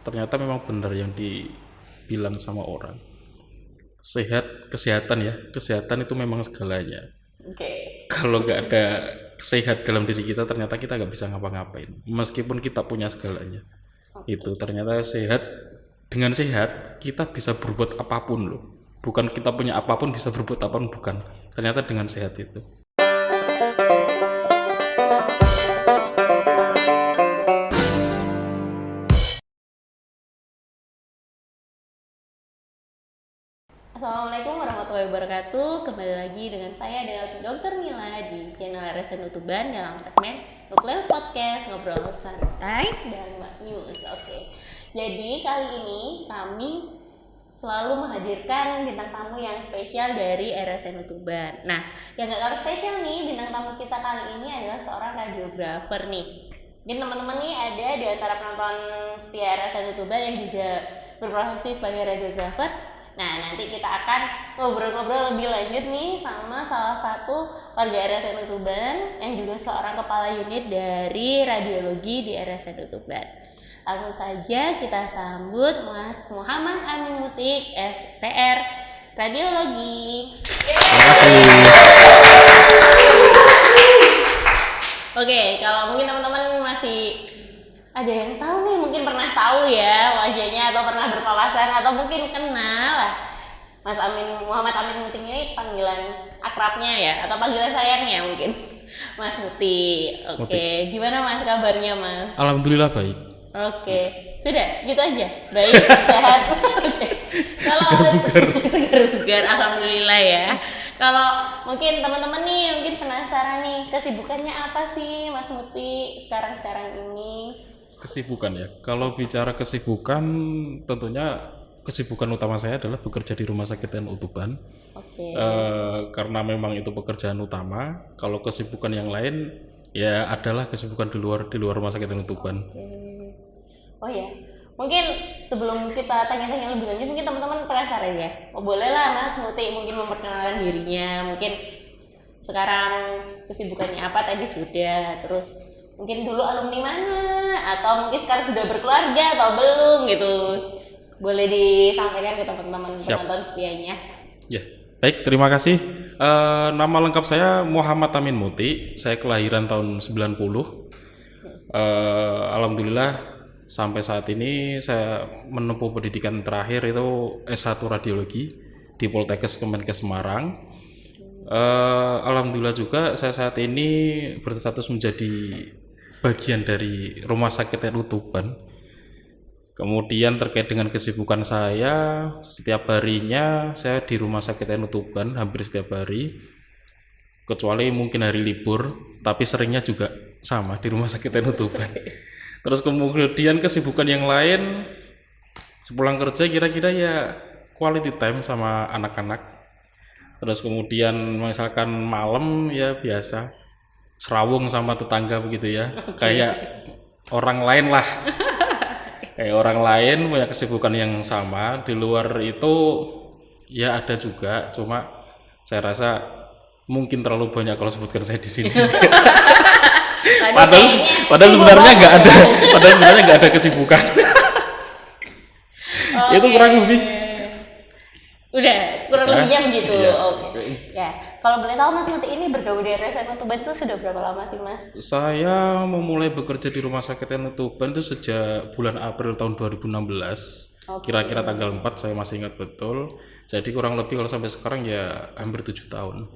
ternyata memang benar yang dibilang sama orang. Kesehatan itu memang segalanya. Kalau nggak ada sehat dalam diri kita, ternyata kita nggak bisa ngapa-ngapain. Meskipun kita punya segalanya, itu ternyata dengan sehat kita bisa berbuat apapun loh. Bukan kita punya apapun bisa berbuat apapun, bukan. Ternyata dengan sehat itu. Assalamualaikum warahmatullahi wabarakatuh. Kembali lagi dengan saya Dr. Mila di channel RSN Utuban dalam segmen Nukleus Podcast, ngobrol santai dan Mbak News. Oke. Jadi kali ini kami selalu menghadirkan bintang tamu yang spesial dari RSN Utuban. Nah, yang gak kalah spesial nih, bintang tamu kita kali ini adalah seorang radiografer nih. Mungkin teman-teman nih ada di antara penonton setia RSN Utuban yang juga berprofesi sebagai radiografer. Nah, nanti kita akan ngobrol-ngobrol lebih lanjut nih sama salah satu warga RSN Utuban yang juga seorang kepala unit dari radiologi di RSN Utuban. Langsung saja kita sambut Mas Muhammad Amin Mutik, STR Radiologi. Oke, kalau mungkin teman-teman masih ada yang tahu nih, mungkin pernah tahu ya wajahnya atau pernah berpapasan atau mungkin kenal lah Mas Muhammad Amin Mutik ini, panggilan akrabnya ya atau panggilan sayangnya mungkin Mas Muti. Oke. Gimana Mas kabarnya Mas? Alhamdulillah baik. Oke, sudah gitu aja. Baik, sehat. Oke. Segar bugar, alhamdulillah ya. Kalau mungkin teman-teman nih mungkin penasaran nih, kesibukannya apa sih Mas Muti sekarang ini? Kesibukan ya. Kalau bicara kesibukan, tentunya kesibukan utama saya adalah bekerja di Rumah Sakit TNI Utuban. Karena memang itu pekerjaan utama. Kalau kesibukan yang lain ya adalah kesibukan di luar Rumah Sakit TNI Utuban. Oh ya, mungkin sebelum kita tanya-tanya lebih lanjut, mungkin teman-teman penasaran ya. Bolehlah Mas Muti mungkin memperkenalkan dirinya. Mungkin sekarang kesibukannya apa tadi sudah, terus mungkin dulu alumni mana, atau mungkin sekarang sudah berkeluarga atau belum gitu. Boleh disampaikan ke teman-teman penonton setianya. Ya, baik, terima kasih. Nama lengkap saya Muhammad Amin Muti. Saya kelahiran tahun 90. Alhamdulillah sampai saat ini saya menempuh pendidikan terakhir itu S1 Radiologi di Poltekkes Kemenkes Semarang. Alhamdulillah juga saya saat ini berstatus menjadi bagian dari Rumah Sakit TNI Utuban. Kemudian terkait dengan kesibukan saya, setiap harinya saya di Rumah Sakit TNI Utuban hampir setiap hari, kecuali mungkin hari libur, tapi seringnya juga sama di Rumah Sakit TNI Utuban. Terus kemudian kesibukan yang lain, sepulang kerja kira-kira ya quality time sama anak-anak. Terus kemudian misalkan malam ya biasa serawung sama tetangga begitu ya. Kayak orang lain lah. Kayak orang lain punya kesibukan yang sama. Di luar itu ya ada juga, cuma saya rasa mungkin terlalu banyak kalau sebutkan saya di sini. Padahal sebenarnya nggak ada kesibukan. Itu kurang lebih. Udah kurang lebihnya begitu. Iya. Oke. Ya, kalau boleh tahu Mas Muti ini bergabung di RSN Utuban itu sudah berapa lama sih Mas? Saya memulai bekerja di Rumah Sakit TNI Utuban itu sejak bulan April tahun 2016. Kira-kira tanggal 4 saya masih ingat betul. Jadi kurang lebih kalau sampai sekarang ya hampir 7 tahun.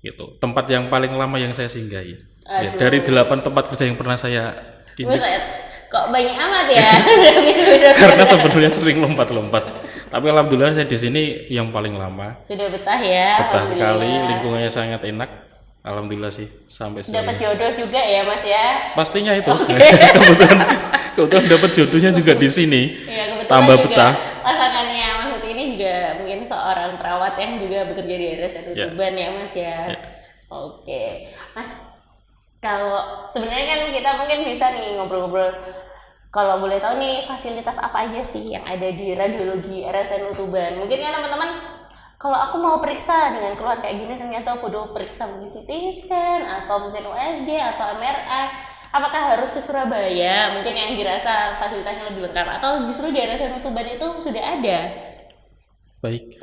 Gitu. Tempat yang paling lama yang saya singgahi. Ya, dari 8 tempat kerja yang pernah saya kok banyak amat ya? Karena sebenarnya sering lompat-lompat. Tapi alhamdulillah saya di sini yang paling lama. Sudah betah ya? Betah sekali, lingkungannya sangat enak. Alhamdulillah sih sampai dapat jodoh juga ya Mas ya? Pastinya itu. kebetulan dapat jodohnya juga di sini. Ya, tambah betah. Pasangannya Mas Muti ini juga mungkin seorang perawat yang juga bekerja di RSN Utuban ya Mas ya. Oke, Mas. Kalau sebenarnya kan kita mungkin bisa nih ngobrol-ngobrol. Kalau boleh tahu nih fasilitas apa aja sih yang ada di radiologi RSN Utuban? Mungkin kan teman-teman, kalau aku mau periksa dengan keluhan kayak gini ternyata aku periksa mungkin CT scan atau mungkin USG atau MRI, apakah harus ke Surabaya mungkin yang dirasa fasilitasnya lebih lengkap atau justru di RSN Tuban itu sudah ada? Baik.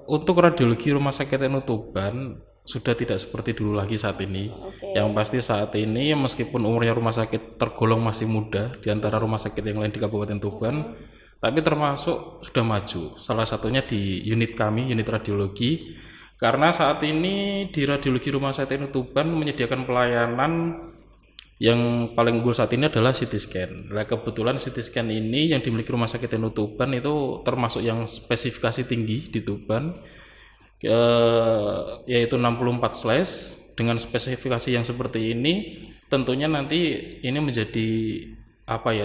Untuk radiologi Rumah Sakit NU Tuban sudah tidak seperti dulu lagi saat ini. Yang pasti saat ini meskipun umurnya rumah sakit tergolong masih muda di antara rumah sakit yang lain di Kabupaten Tuban, tapi termasuk sudah maju. Salah satunya di unit kami, unit radiologi. Karena saat ini di radiologi Rumah Sakit NU Tuban menyediakan pelayanan yang paling unggul saat ini adalah CT scan. Nah, kebetulan CT scan ini yang dimiliki Rumah Sakit NU Tuban itu termasuk yang spesifikasi tinggi di Tuban, yaitu 64 slash. Dengan spesifikasi yang seperti ini, tentunya nanti ini menjadi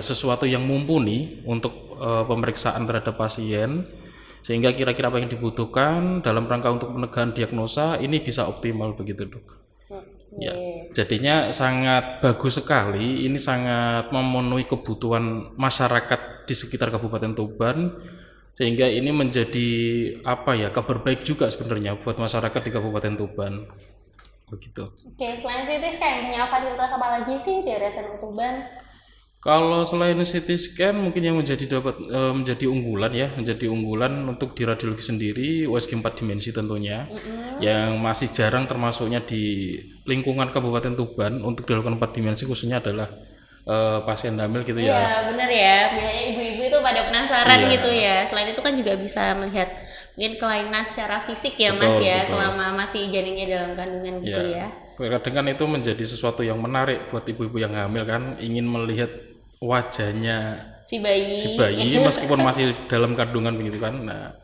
sesuatu yang mumpuni untuk pemeriksaan terhadap pasien, sehingga kira-kira apa yang dibutuhkan dalam rangka untuk penegakan diagnosa ini bisa optimal begitu, Dok. Ya, jadinya sangat bagus sekali. Ini sangat memenuhi kebutuhan masyarakat di sekitar Kabupaten Tuban, sehingga ini menjadi kabar baik juga sebenarnya buat masyarakat di Kabupaten Tuban. Begitu. Oke, selain CT scan punya fasilitas apa lagi sih di RSN Tuban? Kalau selain CT scan mungkin yang menjadi unggulan untuk di radiologi sendiri USG 4 dimensi tentunya, yang masih jarang termasuknya di lingkungan Kabupaten Tuban untuk dilakukan 4 dimensi khususnya adalah pasien hamil gitu ya. Iya benar ya, biasanya ibu-ibu itu pada penasaran gitu ya. Selain itu kan juga bisa melihat mungkin kelainan secara fisik ya Mas ya, selama masih janinnya dalam kandungan gitu ya. Kadang kan itu menjadi sesuatu yang menarik buat ibu-ibu yang hamil kan, ingin melihat wajahnya si bayi meskipun masih dalam kandungan begitu kan. Nah,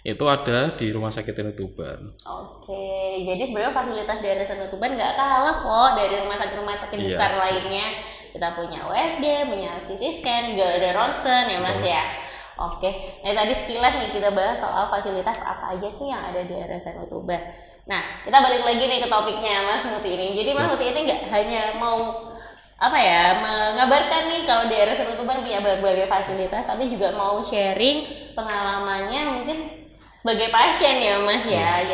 itu ada di Rumah Sakit NU Tuban. Oke, jadi sebenarnya fasilitas di RSN Tuban nggak kalah kok dari rumah sakit besar lainnya. Kita punya USG, punya CT scan, juga ada ronsen ya Mas ya. Oke, tadi sekilas nih kita bahas soal fasilitas apa aja sih yang ada di RSN Tuban. Nah, kita balik lagi nih ke topiknya Mas Muti ini. Jadi Mas Muti ini nggak hanya mau mengabarkan nih kalau di RSN Tuban punya berbagai fasilitas, tapi juga mau sharing pengalamannya mungkin sebagai pasien ya Mas ya.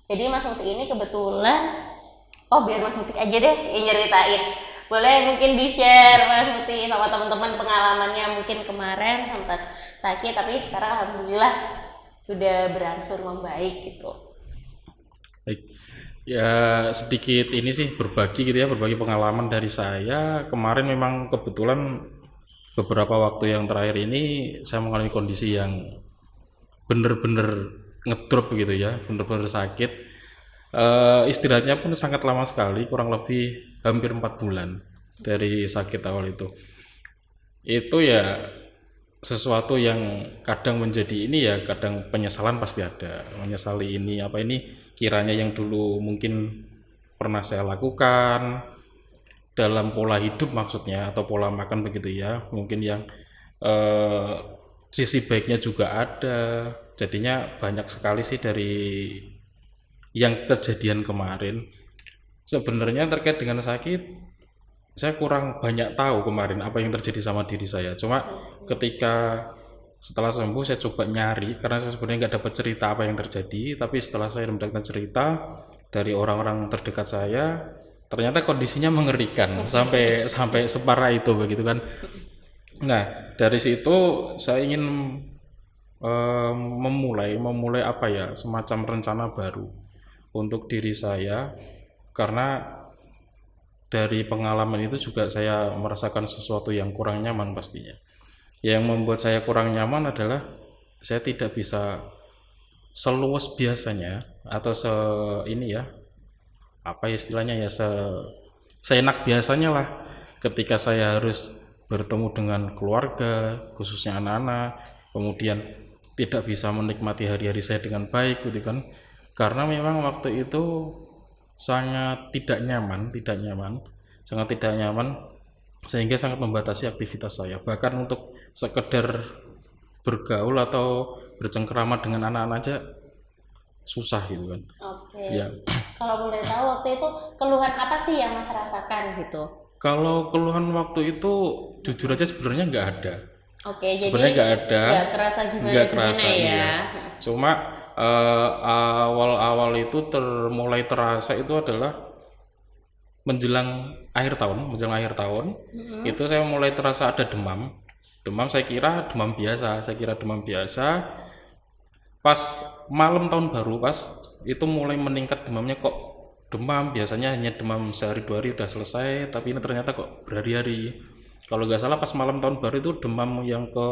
Jadi Mas Muti ini kebetulan, biar Mas Muti aja deh yang nyeritain. Boleh mungkin di-share Mas Muti sama teman-teman pengalamannya, mungkin kemarin sempat sakit tapi sekarang alhamdulillah sudah berangsur membaik gitu. Baik. Ya sedikit ini sih berbagi pengalaman dari saya. Kemarin memang kebetulan beberapa waktu yang terakhir ini saya mengalami kondisi yang bener-bener ngedrop gitu ya, bener-bener sakit. Istirahatnya pun sangat lama sekali, kurang lebih hampir 4 bulan dari sakit awal itu. Itu ya sesuatu yang kadang menjadi kadang penyesalan pasti ada. Menyesali ini kiranya yang dulu mungkin pernah saya lakukan dalam pola hidup maksudnya, atau pola makan begitu ya, mungkin yang sisi baiknya juga ada. Jadinya banyak sekali sih dari yang kejadian kemarin. Sebenarnya terkait dengan sakit, saya kurang banyak tahu kemarin apa yang terjadi sama diri saya. Cuma ketika setelah sembuh saya coba nyari, karena saya sebenarnya nggak dapat cerita apa yang terjadi. Tapi setelah saya mendapatkan cerita dari orang-orang terdekat saya, ternyata kondisinya mengerikan sampai separah itu begitu kan. Nah dari situ saya ingin memulai semacam rencana baru untuk diri saya, karena dari pengalaman itu juga saya merasakan sesuatu yang kurang nyaman pastinya. Yang membuat saya kurang nyaman adalah saya tidak bisa seluas biasanya atau seenak biasanya lah ketika saya harus bertemu dengan keluarga, khususnya anak-anak, kemudian tidak bisa menikmati hari-hari saya dengan baik gitu kan, karena memang waktu itu sangat tidak nyaman, sehingga sangat membatasi aktivitas saya. Bahkan untuk sekedar bergaul atau bercengkerama dengan anak-anak aja susah gitu kan. Oke. Ya. Kalau boleh tahu waktu itu keluhan apa sih yang Mas rasakan gitu? Kalau keluhan waktu itu jujur aja sebenarnya nggak ada. Oke, sebenarnya nggak ada. Nggak kerasa gimana ya? Iya. Cuma awal-awal itu mulai terasa itu adalah menjelang akhir tahun itu saya mulai terasa ada demam. Saya kira demam biasa. Pas malam tahun baru, pas itu mulai meningkat demamnya, kok demam biasanya hanya demam sehari 2 hari udah selesai, tapi ini ternyata kok berhari-hari. Kalau nggak salah pas malam tahun baru itu demam yang ke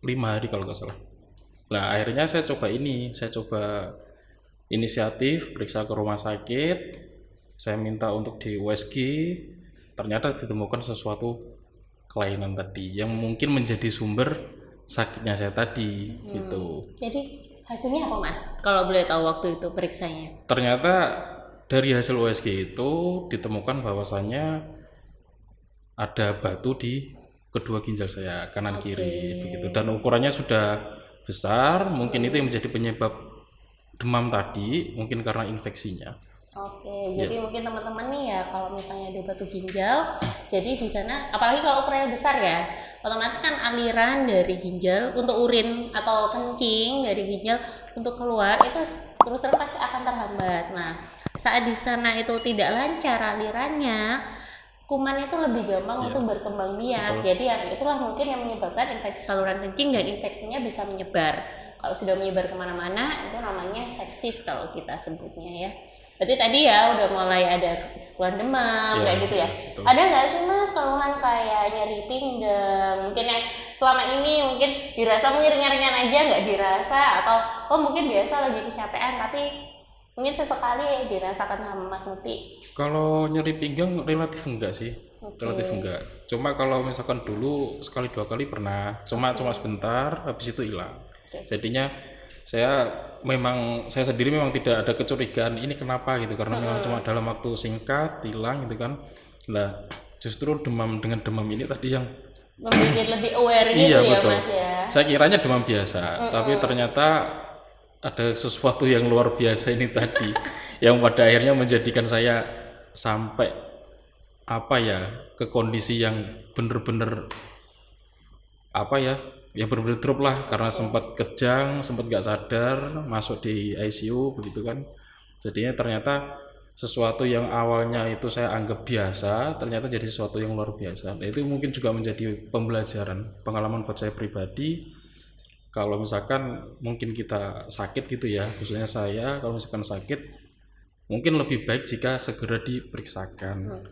5 hari kalau nggak salah. Nah akhirnya saya coba inisiatif periksa ke rumah sakit, saya minta untuk di USG, ternyata ditemukan sesuatu kelainan tadi yang mungkin menjadi sumber sakitnya saya tadi gitu. Jadi hasilnya apa Mas? Kalau boleh tahu waktu itu periksanya? Ternyata dari hasil USG itu ditemukan bahwasannya ada batu di kedua ginjal saya kanan kiri begitu, dan ukurannya sudah besar, mungkin itu yang menjadi penyebab demam tadi, mungkin karena infeksinya. Jadi mungkin teman-teman nih ya, kalau misalnya ada batu ginjal, jadi di sana apalagi kalau ukurannya besar ya, otomatis kan aliran dari ginjal untuk urin atau kencing dari ginjal untuk keluar itu terus terang pasti akan terhambat. Nah, saat di sana itu tidak lancar alirannya, kuman itu lebih gampang untuk berkembang biak. Jadi itulah mungkin yang menyebabkan infeksi saluran kencing, dan infeksinya bisa menyebar. Kalau sudah menyebar kemana-mana itu namanya sepsis kalau kita sebutnya ya. Berarti tadi ya udah mulai ada keluhan demam kayak gitu ya. Betul. Ada nggak sih Mas keluhan kayak nyeri pinggang, mungkin yang selama ini mungkin dirasa mungkin ringan-ringan aja nggak dirasa, atau mungkin biasa lagi kecapean tapi mungkin sesekali dirasakan sama Mas Muti? Kalau nyeri pinggang relatif enggak sih, relatif enggak. Cuma kalau misalkan dulu sekali 2 kali pernah, cuma sebentar, habis itu hilang. Jadinya saya sendiri memang tidak ada kecurigaan ini kenapa gitu, karena memang cuma dalam waktu singkat hilang gitu kan. Nah justru dengan demam ini tadi yang membuat lebih aware gitu ya betul. Mas ya. Saya kiranya demam biasa, tapi ternyata ada sesuatu yang luar biasa ini tadi yang pada akhirnya menjadikan saya sampai ke kondisi yang bener-bener bener-bener drop lah, karena sempat kejang, sempat nggak sadar, masuk di ICU begitu kan. Jadinya ternyata sesuatu yang awalnya itu saya anggap biasa ternyata jadi sesuatu yang luar biasa. Nah, itu mungkin juga menjadi pengalaman buat saya pribadi. Kalau misalkan mungkin kita sakit gitu ya, khususnya saya kalau misalkan sakit mungkin lebih baik jika segera diperiksakan.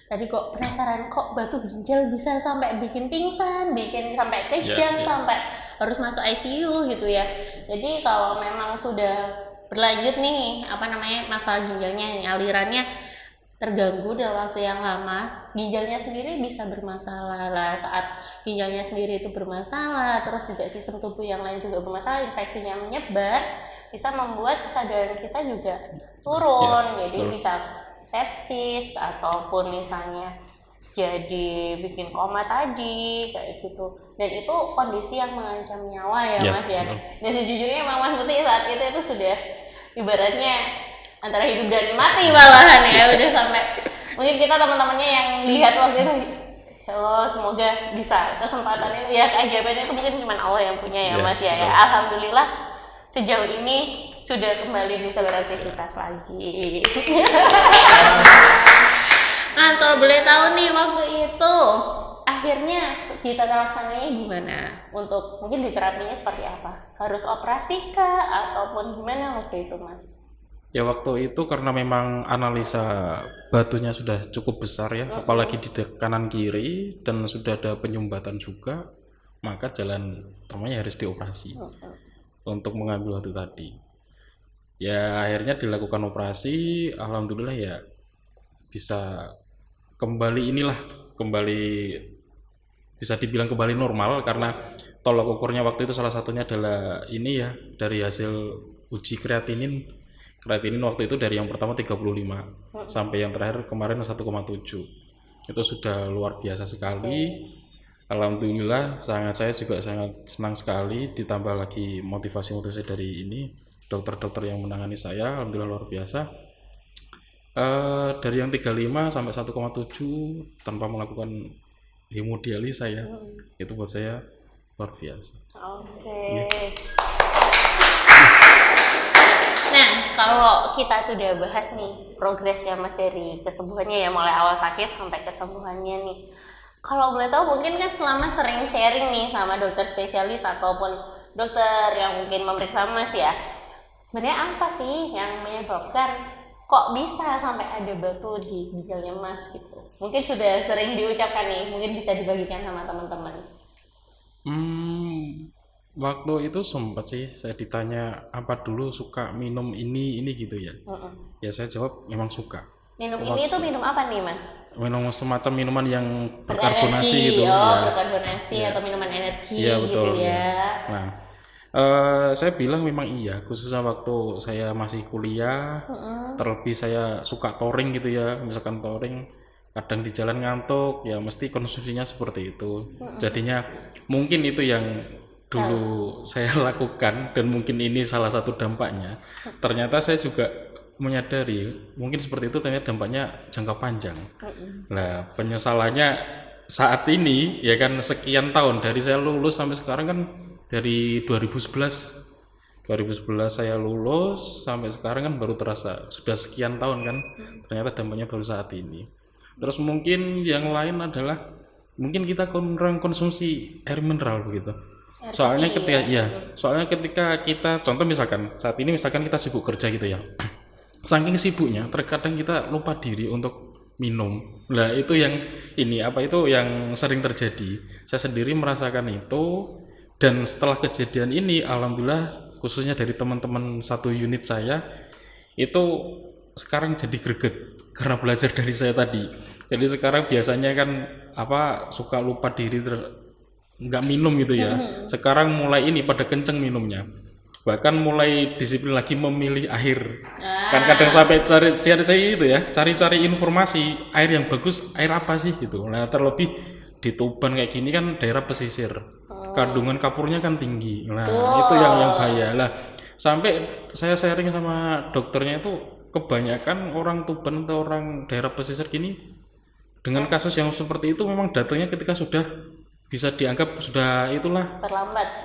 Tadi kok penasaran, kok batu ginjal bisa sampai bikin pingsan, bikin sampai kejang, sampai harus masuk ICU gitu ya. Jadi kalau memang sudah berlanjut nih masalah ginjalnya, alirannya terganggu dalam waktu yang lama, ginjalnya sendiri bisa bermasalah lah. Saat ginjalnya sendiri itu bermasalah, terus juga sistem tubuh yang lain juga bermasalah, infeksinya menyebar, bisa membuat kesadaran kita juga turun. Jadi bisa sepsis ataupun misalnya jadi bikin koma tadi kayak gitu, dan itu kondisi yang mengancam nyawa ya Mas ya. Dan sejujurnya memang Mas Putih saat itu sudah ibaratnya antara hidup dan mati malahan ya, udah sampai mungkin kita teman-temannya yang lihat waktu itu, Allah semoga bisa kesempatan itu ya, keajaiban itu mungkin cuma Allah yang punya ya Mas ya. Alhamdulillah sejauh ini sudah kembali bisa beraktivitas lagi. Nah, kalau boleh tahu nih waktu itu akhirnya kita laksananya gimana? Untuk mungkin diterapinya seperti apa? Harus operasi kah ataupun gimana waktu itu Mas? Ya waktu itu karena memang analisa batunya sudah cukup besar ya, apalagi di kanan kiri dan sudah ada penyumbatan juga, maka jalan utamanya harus dioperasi untuk mengambil batu tadi. Ya akhirnya dilakukan operasi, alhamdulillah ya bisa kembali bisa dibilang kembali normal, karena tolak ukurnya waktu itu salah satunya adalah ini ya, dari hasil uji kreatinin waktu itu dari yang pertama 35 sampai yang terakhir kemarin 1,7. Itu sudah luar biasa sekali. Alhamdulillah saya juga sangat senang sekali, ditambah lagi motivasi dari ini dokter-dokter yang menangani saya, alhamdulillah luar biasa. Dari yang 35 sampai 1,7 tanpa melakukan hemodialisa ya, itu buat saya luar biasa. Nah, kalau kita tuh udah bahas nih progresnya Mas dari kesembuhannya ya, mulai awal sakit sampai kesembuhannya nih. Kalau boleh tahu mungkin kan selama sering sharing nih sama dokter spesialis ataupun dokter yang mungkin memeriksa Mas ya, sebenarnya apa sih yang menyebabkan kok bisa sampai ada batu di ginjalnya Mas gitu? Mungkin sudah sering diucapkan nih, mungkin bisa dibagikan sama teman-teman. Waktu itu sempat sih saya ditanya apa dulu suka minum ini gitu ya. Ya saya jawab memang suka. Minum ini tuh minum apa nih Mas? Minum semacam minuman yang berkarbonasi Berenergi, gitu berkarbonasi atau minuman energi gitu betul, ya. Nah, saya bilang memang iya, khususnya waktu saya masih kuliah, terlebih saya suka touring gitu ya, misalkan touring, kadang di jalan ngantuk, ya mesti konsumsinya seperti itu. Jadinya mungkin itu yang dulu saya lakukan dan mungkin ini salah satu dampaknya. Ternyata saya juga menyadari mungkin seperti itu ternyata dampaknya jangka panjang. Nah, penyesalannya saat ini ya kan sekian tahun dari saya lulus sampai sekarang kan dari 2011 saya lulus sampai sekarang kan baru terasa sudah sekian tahun kan, ternyata dampaknya baru saat ini. Terus mungkin yang lain adalah mungkin kita kurang konsumsi air mineral begitu. Soalnya ketika kita contoh misalkan saat ini misalkan kita sibuk kerja gitu ya. Saking sibuknya terkadang kita lupa diri untuk minum. Nah, itu yang yang sering terjadi. Saya sendiri merasakan itu dan setelah kejadian ini alhamdulillah khususnya dari teman-teman satu unit saya itu sekarang jadi greget karena belajar dari saya tadi. Jadi sekarang biasanya kan suka lupa diri nggak minum gitu ya. Sekarang mulai ini pada kenceng minumnya. Bahkan mulai disiplin lagi memilih air. Kan kadang sampai cari informasi air yang bagus, air apa sih gitu. Nah, terlebih di Tuban kayak gini kan daerah pesisir. Kandungan kapurnya kan tinggi. Nah, itu yang bahaya. Lah, sampai saya sharing sama dokternya itu kebanyakan orang Tuban atau orang daerah pesisir gini dengan kasus yang seperti itu memang datangnya ketika sudah bisa dianggap sudah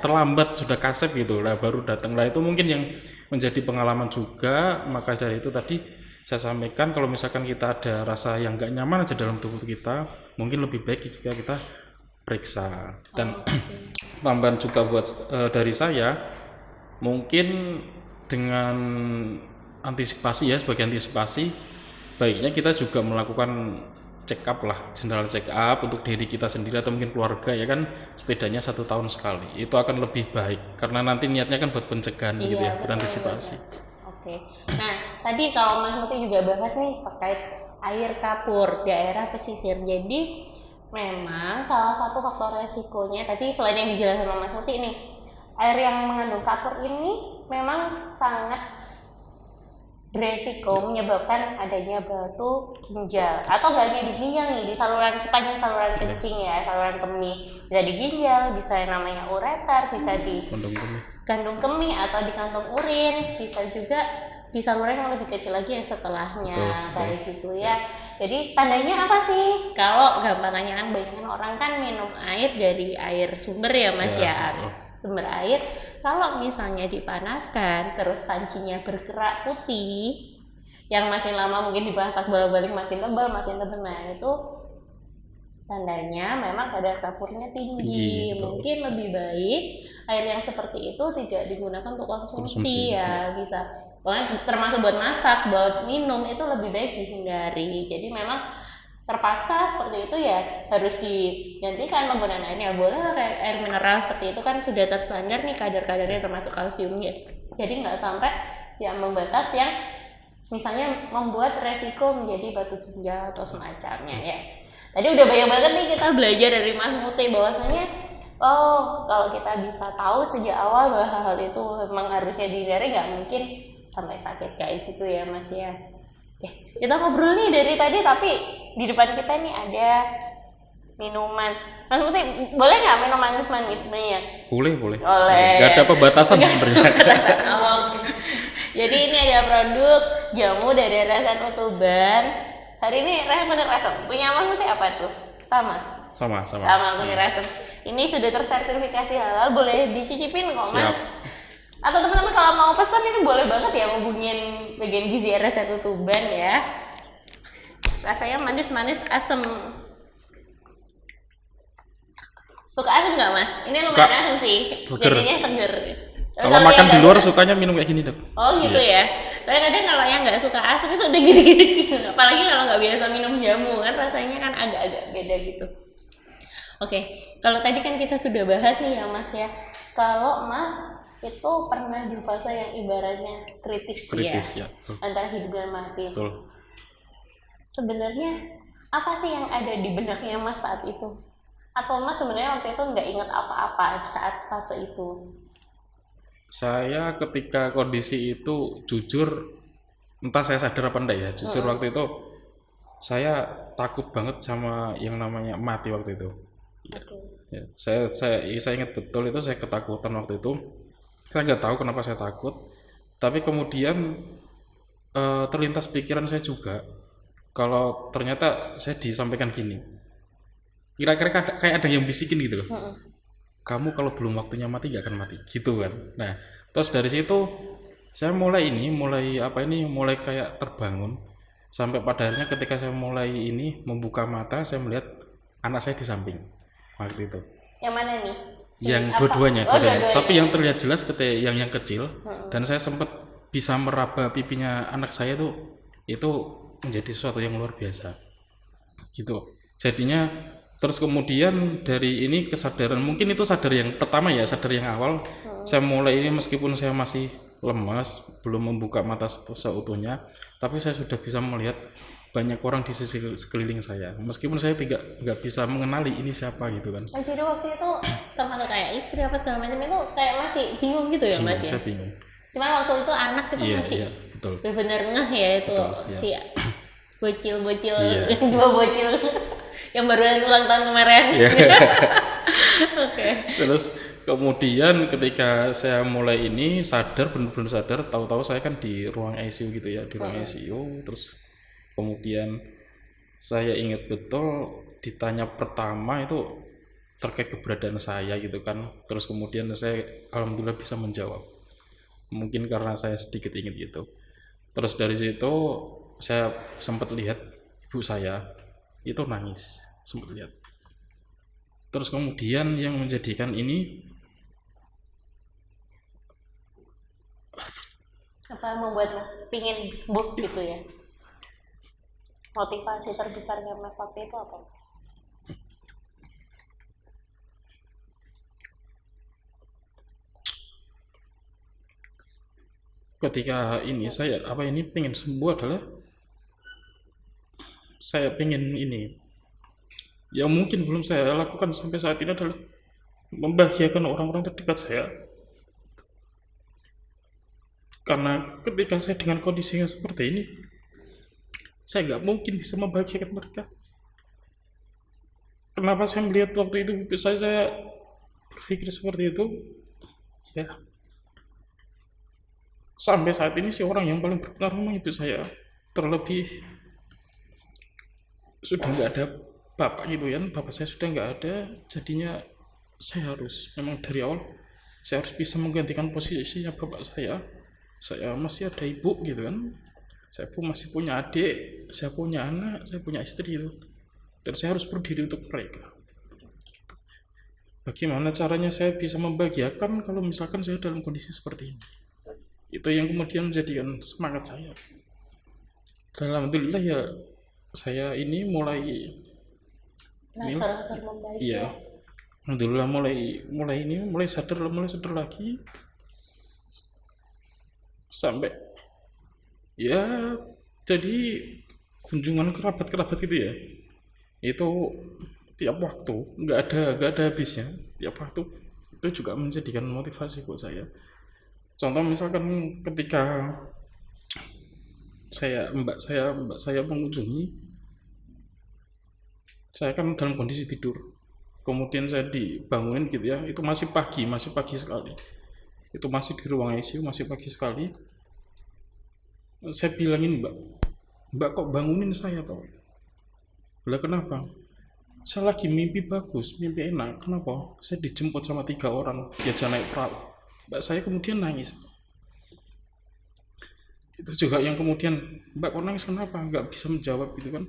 terlambat sudah kasep gitu lah baru datang. Lah itu mungkin yang menjadi pengalaman juga. Maka dari itu tadi saya sampaikan kalau misalkan kita ada rasa yang nggak nyaman aja dalam tubuh kita, mungkin lebih baik jika kita periksa. Dan tambahan juga buat dari saya mungkin dengan antisipasi ya, sebagai antisipasi baiknya kita juga melakukan check up lah, general check up untuk diri kita sendiri atau mungkin keluarga ya kan, setidaknya 1 tahun sekali. Itu akan lebih baik karena nanti niatnya kan buat pencegahan gitu ya, buat antisipasi. Oke. Nah, tadi kalau Mas Muti juga bahas nih terkait air kapur daerah pesisir. Jadi memang salah satu faktor resikonya tadi selain yang dijelaskan sama Mas Muti nih, air yang mengandung kapur ini memang sangat beresiko menyebabkan adanya batu ginjal, atau nggak hanya di ginjal nih, di sepanjang saluran kencing ya, saluran kemih, bisa di ginjal, bisa yang namanya ureter, bisa di kandung kemih atau di kantong urin, bisa juga di saluran yang lebih kecil lagi yang setelahnya kayak gitu ya. Jadi tandanya apa sih? Kalau gampangannya kan banyak orang kan minum air dari air sumber ya Mas sumber air, kalau misalnya dipanaskan terus pancinya bergerak putih yang makin lama mungkin dimasak bolak-balik makin tebal, nah itu tandanya memang kadar kapurnya tinggi. Mungkin lebih baik air yang seperti itu tidak digunakan untuk konsumsi ya, bisa bahkan termasuk buat masak, buat minum itu lebih baik dihindari. Jadi memang terpaksa seperti itu ya harus digantikan penggunaan airnya. Boleh lah kayak air mineral seperti itu kan sudah terstandar nih kadar-kadarnya termasuk kalsiumnya. Jadi nggak sampai yang membatas yang misalnya membuat resiko menjadi batu ginjal atau semacamnya ya. Tadi udah banyak banget nih kita belajar dari Mas Muti bahwasanya kalau kita bisa tahu sejak awal bahwa hal-hal itu memang harusnya dihindari, nggak mungkin sampai sakit kayak gitu ya Mas ya. Kita ngobrol nih dari tadi tapi di depan kita nih ada minuman. Mas Muti, boleh nggak minum manis-manis banyak? Boleh. Nggak ada pembatasan sebenarnya. Jadi ini ada produk jamu dari Resan Utuban. Hari ini kunyit resep. Punya Mas Muti apa tuh? Sama kunyit resep. Ini sudah tersertifikasi halal, boleh dicicipin kok Mas. Atau teman-teman kalau mau pesan ini boleh banget ya hubungin bagian gizi RSN Tuban ya. Rasanya manis-manis asem. Suka asem nggak mas? Ini lumayan asem sih. Seger. Jadinya seger. Kalau makan di luar sukanya minum kayak gini dok. Oh gitu ya. Saya kadang kalau yang nggak suka asam itu udah gini-gini. Apalagi kalau nggak biasa minum jamu kan rasanya kan agak-agak beda gitu. Oke, kalau tadi kan kita sudah bahas nih ya mas ya. Kalau mas itu pernah di fase yang ibaratnya kritis ya. Antara hidup dan mati. Betul. Sebenarnya apa sih yang ada di benaknya mas saat itu? Atau mas sebenarnya waktu itu nggak ingat apa-apa saat fase itu? Saya ketika kondisi itu jujur, entah saya sadar apa enggak ya, jujur waktu itu saya takut banget sama yang namanya mati waktu itu. Okay. Ya, saya ingat betul itu saya ketakutan waktu itu. Saya nggak tahu kenapa saya takut, tapi kemudian terlintas pikiran saya juga kalau ternyata saya disampaikan gini. Kira-kira kayak ada yang bisikin gitu loh. Kamu kalau belum waktunya mati gak akan mati gitu kan. Nah terus dari situ saya mulai kayak terbangun sampai pada akhirnya ketika saya mulai membuka mata, saya melihat anak saya di samping waktu itu. Yang mana nih? Yang dua-duanya. Tapi yang terlihat jelas ketika yang kecil. Dan saya sempat bisa meraba pipinya anak saya itu menjadi sesuatu yang luar biasa gitu. Jadinya terus kemudian dari ini kesadaran, mungkin itu sadar yang pertama ya, sadar yang awal. Saya mulai ini meskipun saya masih lemas, belum membuka mata seutuhnya, tapi saya sudah bisa melihat banyak orang di sisi sekeliling saya, meskipun saya nggak bisa mengenali ini siapa gitu kan. Jadi waktu itu termasuk kayak istri apa segala macam itu kayak masih bingung gitu ya mas ya? Saya bingung. Cuman waktu itu anak itu masih benar-benar ngeh ya itu si bocil-bocil, dua bocil yang baru ulang tahun kemarin. Oke. Terus kemudian ketika saya mulai ini sadar, benar-benar sadar, tahu-tahu saya kan di ruang ICU gitu ya, di ruang ICU. Terus kemudian saya ingat betul ditanya pertama itu terkait keberadaan saya gitu kan. Terus kemudian saya alhamdulillah bisa menjawab, mungkin karena saya sedikit ingat gitu. Terus dari situ saya sempat lihat ibu saya itu nangis, sempat lihat. Terus kemudian yang menjadikan ini apa membuat mas pingin sembuh gitu ya? Motivasi terbesarnya mas waktu itu apa mas? Ketika ini saya pengen sembuh adalah saya pengen ini yang mungkin belum saya lakukan sampai saat ini adalah membahagiakan orang-orang terdekat saya. Karena ketika saya dengan kondisi yang seperti ini, saya nggak mungkin bisa membahagiakan mereka. Kenapa saya melihat waktu itu saya berpikir seperti itu? Ya, sampai saat ini sih orang yang paling berpengaruh memang ibu saya. Terlebih sudah nggak ada bapak gitu ya, bapak saya sudah nggak ada, jadinya saya harus memang dari awal saya harus bisa menggantikan posisinya bapak saya. Saya masih ada ibu gitu kan, saya pun masih punya adik, saya punya anak, saya punya istri itu, dan saya harus berdiri untuk mereka. Bagaimana caranya saya bisa membahagiakan kalau misalkan saya dalam kondisi seperti ini? Itu yang kemudian menjadikan semangat saya. Dan alhamdulillah ya saya ini mulai nasar membaik. Iya. Alhamdulillah mulai sadar lagi. Sampai ya jadi kunjungan kerabat gitu ya. Itu tiap waktu, nggak ada habisnya. Tiap waktu itu juga menjadikan motivasi buat saya. Contoh misalkan ketika mbak saya mengunjungi, saya kan dalam kondisi tidur, kemudian saya dibangunin gitu ya, itu masih pagi sekali, itu masih di ruang ICU, masih pagi sekali. Saya bilangin mbak kok bangunin saya toh? Lah kenapa? Saya lagi mimpi bagus, mimpi enak. Kenapa? Saya dijemput sama 3 orang, diajak naik perahu. Mbak saya kemudian nangis. Itu juga yang kemudian, Mbak kok nangis kenapa? Nggak bisa menjawab gitu kan.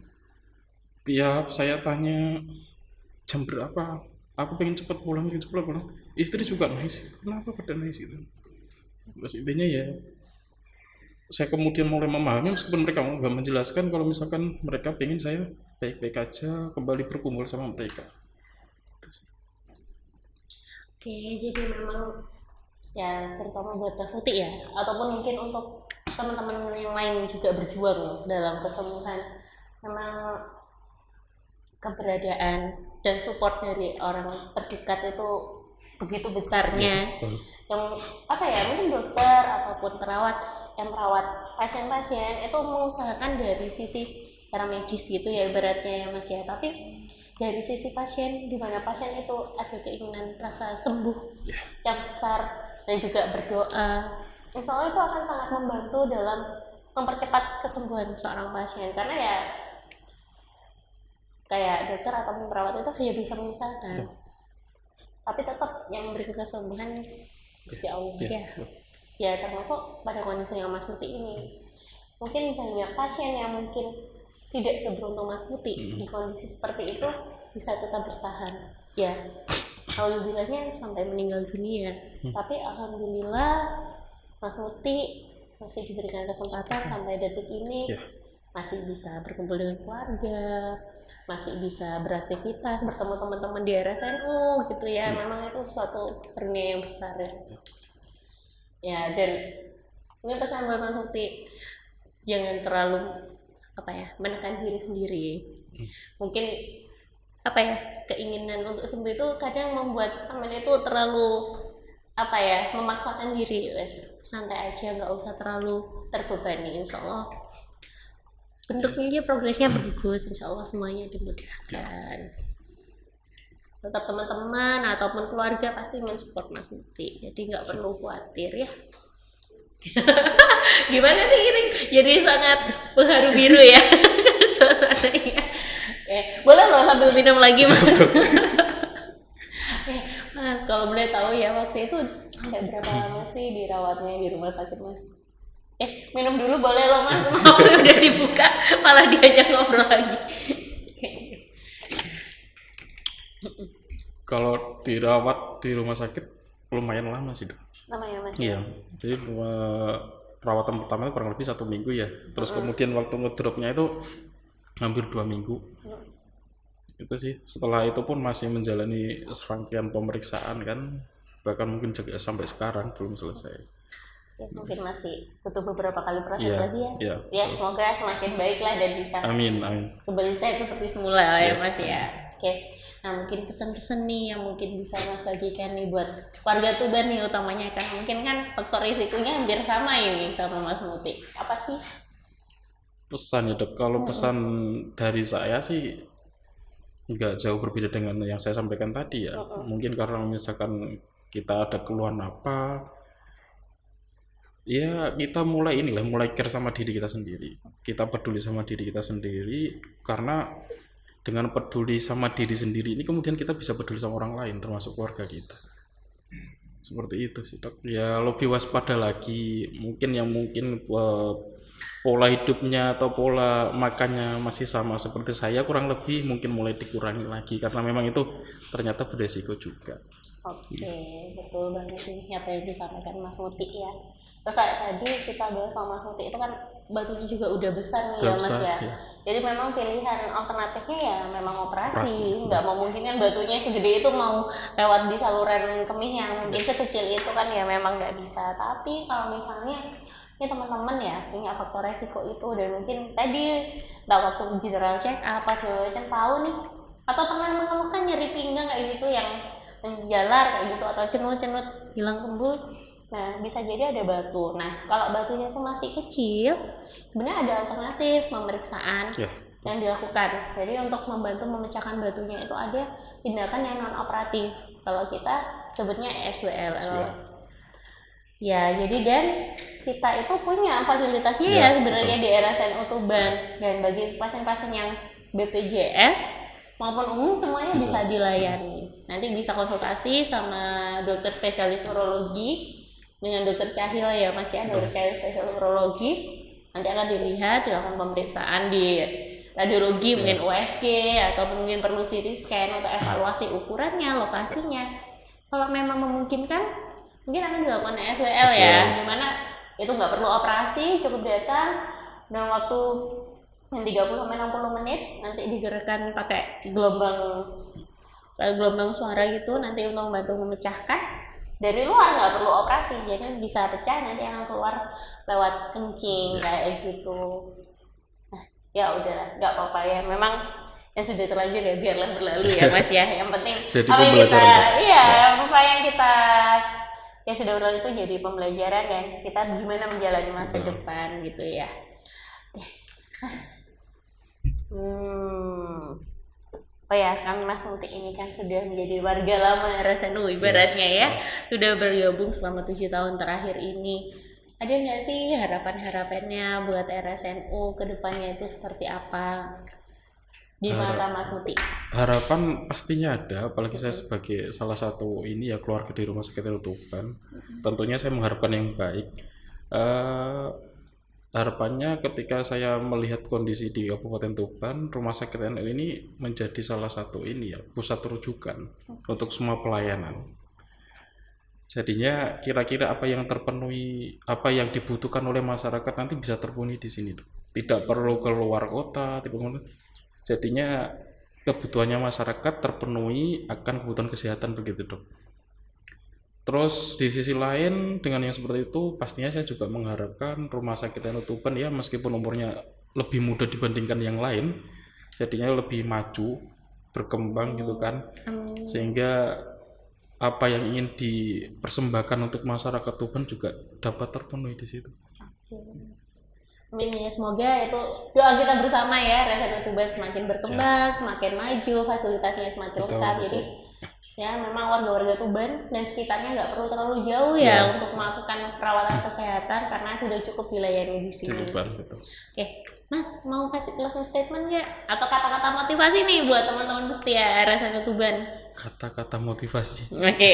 Tiap saya tanya jam berapa, aku pengen cepat pulang, istri juga nangis, kenapa pada nangis gitu. Terus intinya ya, saya kemudian mulai memahami meskipun mereka nggak menjelaskan kalau misalkan mereka pengen saya baik-baik aja kembali berkumpul sama mereka. Oke, jadi memang ya terutama buat Mas Muti ya, ataupun mungkin untuk teman-teman yang lain juga berjuang dalam kesembuhan, memang keberadaan dan support dari orang terdekat itu begitu besarnya. Yang apa ya, mungkin dokter ataupun perawat yang merawat pasien-pasien itu mengusahakan dari sisi cara medis gitu ya ibaratnya ya Mas ya, tapi dari sisi pasien, di mana pasien itu ada keinginan rasa sembuh yang besar dan juga berdoa, insya Allah itu akan sangat membantu dalam mempercepat kesembuhan seorang pasien. Karena ya kayak dokter ataupun perawat itu hanya bisa mengusahakan, tapi tetap yang memberikan kesembuhan Gusti Allah ya, termasuk pada kondisi yang Mas Muti ini. Mungkin banyak pasien yang mungkin tidak seberuntung Mas Muti di kondisi seperti itu bisa tetap bertahan ya, alhamdulillahnya sampai meninggal dunia. Tapi alhamdulillah Mas Muti masih diberikan kesempatan sampai detik ini masih bisa berkumpul dengan keluarga, masih bisa beraktivitas, bertemu teman-teman di RSNU gitu ya. Memang itu suatu karunia yang besar ya. Dan mungkin pesan buat Mas Muti, jangan terlalu menekan diri sendiri. Mungkin keinginan untuk sembuh itu kadang membuat sampean itu terlalu memaksakan diri. Santai aja, nggak usah terlalu terbebani. Insya Allah bentuknya progresnya bagus, insya Allah semuanya dimudahkan. Tetap teman-teman ataupun keluarga pasti mensupport Mas Muti, jadi nggak perlu khawatir ya. Gimana sih ini jadi sangat berharu biru ya suasananya. Boleh loh sambil minum lagi Mas. Mas kalau boleh tahu ya, waktu itu sampai berapa lama sih dirawatnya di rumah sakit Mas? Minum dulu boleh loh Mas, waktu udah dibuka malah diajak ngobrol lagi. Kalau dirawat di rumah sakit lumayan lama sih dok. Lama ya Mas? Iya, jadi perawatan pertama itu kurang lebih 1 minggu ya. Terus kemudian waktu ngedropnya itu hampir 2 minggu. Itu sih, setelah itu pun masih menjalani serangkaian pemeriksaan kan, bahkan mungkin juga sampai sekarang belum selesai. Mungkin masih butuh beberapa kali proses lagi ya. Ya semoga semakin baik lah dan bisa amin kembali saya seperti semula ya Mas ya. Oke. Nah mungkin pesan-pesan nih yang mungkin bisa Mas bagikan nih buat warga Tuban nih utamanya, kan mungkin kan faktor risikonya hampir sama ini sama Mas Muti. Apa sih pesan ya dok? Kalau pesan dari saya sih nggak jauh berbeda dengan yang saya sampaikan tadi ya. Mungkin karena misalkan kita ada keluhan apa ya, kita mulai care sama diri kita sendiri, kita peduli sama diri kita sendiri, karena dengan peduli sama diri sendiri ini kemudian kita bisa peduli sama orang lain termasuk keluarga kita. Seperti itu sih dok ya. Lebih waspada lagi, mungkin pola hidupnya atau pola makannya masih sama seperti saya, kurang lebih mungkin mulai dikurangi lagi karena memang itu ternyata beresiko juga. Oke, betul banget sih apa yang disampaikan Mas Muti ya. Kayak tadi kita bahas sama Mas Muti itu kan batunya juga udah besar nih ya Mas ya. Jadi memang pilihan alternatifnya ya memang operasi. Nggak memungkinkan batunya segede itu mau lewat di saluran kemih yang mungkin sekecil itu kan ya, memang nggak bisa. Tapi kalau misalnya ini teman-teman ya punya faktor resiko itu, dan mungkin tadi waktu general check apa segala macam tahu nih, atau pernah mengeluhkan nyeri pinggang kayak gitu yang menjalar kayak gitu, atau cenut-cenut hilang kembul, nah bisa jadi ada batu. Nah kalau batunya itu masih kecil, sebenarnya ada alternatif pemeriksaan yang dilakukan. Jadi untuk membantu memecahkan batunya itu ada tindakan yang non operatif, kalau kita sebutnya ESWL. Ya jadi dan kita itu punya fasilitasnya ya sebenarnya di RSNU Tuban, dan bagi pasien-pasien yang BPJS maupun umum semuanya bisa dilayani. Nanti bisa konsultasi sama dokter spesialis urologi dengan dokter Cahyo ya Mas ya, dokter Cahyo spesialis urologi. Nanti akan dilihat, dilakukan pemeriksaan di radiologi, mungkin USG atau mungkin perlu CT scan atau evaluasi ukurannya, lokasinya. Kalau memang memungkinkan, mungkin akan dilakukan SWL ya, dimana itu nggak perlu operasi, cukup datang dalam waktu yang 30-60 menit, nanti digerakkan pakai gelombang suara gitu, nanti untuk membantu memecahkan. Dari luar nggak perlu operasi, jadi bisa pecah, nanti akan keluar lewat kencing kayak gitu. Nah, ya udahlah, nggak apa-apa ya. Memang yang sudah terlanjur ya biarlah berlalu ya Mas ya. Yang penting apa yang kita, apa yang kita yang sudah berlalu itu jadi pembelajaran dan kita gimana menjalani masa depan gitu ya. Oke, Mas. Oh ya, sekarang Mas Muti ini kan sudah menjadi warga lama RSNU ibaratnya ya, sudah bergabung selama 7 tahun terakhir ini. Ada nggak sih harapan-harapannya buat RSNU ke depannya itu seperti apa? Di mata Mas Muti? Harapan pastinya ada, apalagi saya sebagai salah satu ini ya keluarga di Rumah Sakit Tuban. Tentunya saya mengharapkan yang baik. Harapannya ketika saya melihat kondisi di Kabupaten Tuban, Rumah Sakit NU ini menjadi salah satu ini ya pusat rujukan untuk semua pelayanan. Jadinya kira-kira apa yang terpenuhi, apa yang dibutuhkan oleh masyarakat nanti bisa terpenuhi di sini. Tidak perlu keluar kota, jadinya kebutuhannya masyarakat terpenuhi akan kebutuhan kesehatan begitu dok. Terus di sisi lain dengan yang seperti itu pastinya saya juga mengharapkan Rumah Sakit NU Tuban ya meskipun umurnya lebih muda dibandingkan yang lain, jadinya lebih maju, berkembang gitu kan, sehingga apa yang ingin dipersembahkan untuk masyarakat Tuban juga dapat terpenuhi di situ. Amin ya, semoga itu doa kita bersama ya, RSNU Tuban semakin berkembang, semakin maju, fasilitasnya semakin lengkap. Jadi ya memang warga-warga Tuban dan sekitarnya nggak perlu terlalu jauh ya untuk melakukan perawatan kesehatan karena sudah cukup dilayani di sini. Oke, Mas mau kasih closing statement nggak atau kata-kata motivasi nih buat teman-teman setia RSNU Tuban? Kata-kata motivasi. Oke.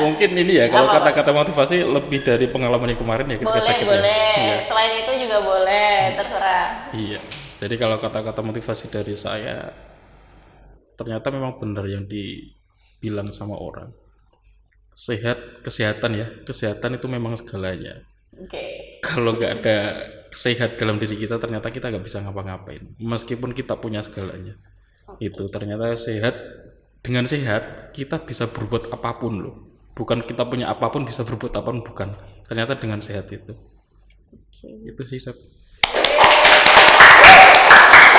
Mungkin ini ya kalau kata-kata motivasi lebih dari pengalaman yang kemarin ya ketika sakit. Boleh. Selain itu juga boleh, terserah. Iya. Jadi kalau kata-kata motivasi dari saya, ternyata memang benar yang dibilang sama orang. Kesehatan itu memang segalanya. Kalau nggak ada sehat dalam diri kita, ternyata kita nggak bisa ngapa-ngapain. Meskipun kita punya segalanya. Itu ternyata dengan sehat kita bisa berbuat apapun loh. Bukan kita punya apapun bisa berbuat apapun, bukan. Ternyata dengan sehat itu. Itu sih Dok.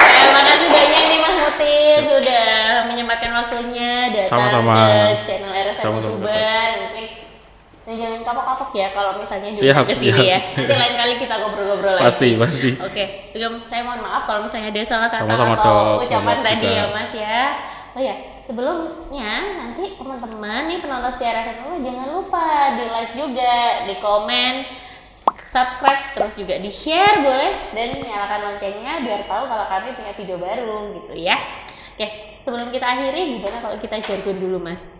Terima kasih banyak nih Mas Muti sudah menyempatkan waktunya datang ke channel RSNU Tuban. Dan jangan kapok-kapok ya kalau misalnya diundang ke sini ya. Nanti lain kali kita ngobrol-ngobrol lagi. Pasti. Oke. Juga saya mohon maaf kalau misalnya ada salah kata Sama-sama, atau Dok. ucapan tadi ya Mas ya. Oh ya, sebelumnya nanti teman-teman nih penonton setia RSNU jangan lupa di like juga, di komen, subscribe, terus juga di share boleh dan nyalakan loncengnya biar tahu kalau kami punya video baru gitu ya. Oke, sebelum kita akhiri gimana kalau kita jargon dulu Mas?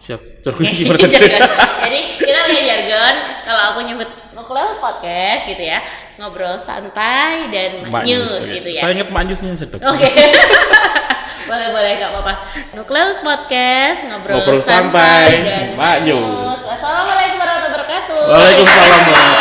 Siap, jargon gimana? Jadi kita punya jargon, kalau aku nyebut Nukleus Podcast gitu ya, ngobrol santai dan maknyus gitu ya. Saya ingat maknyusnya sedok. Oke. boleh gak apa-apa. Nukleus Podcast ngobrol santai dan maknyus. Assalamualaikum warahmatullahi wabarakatuh. Waalaikumsalam.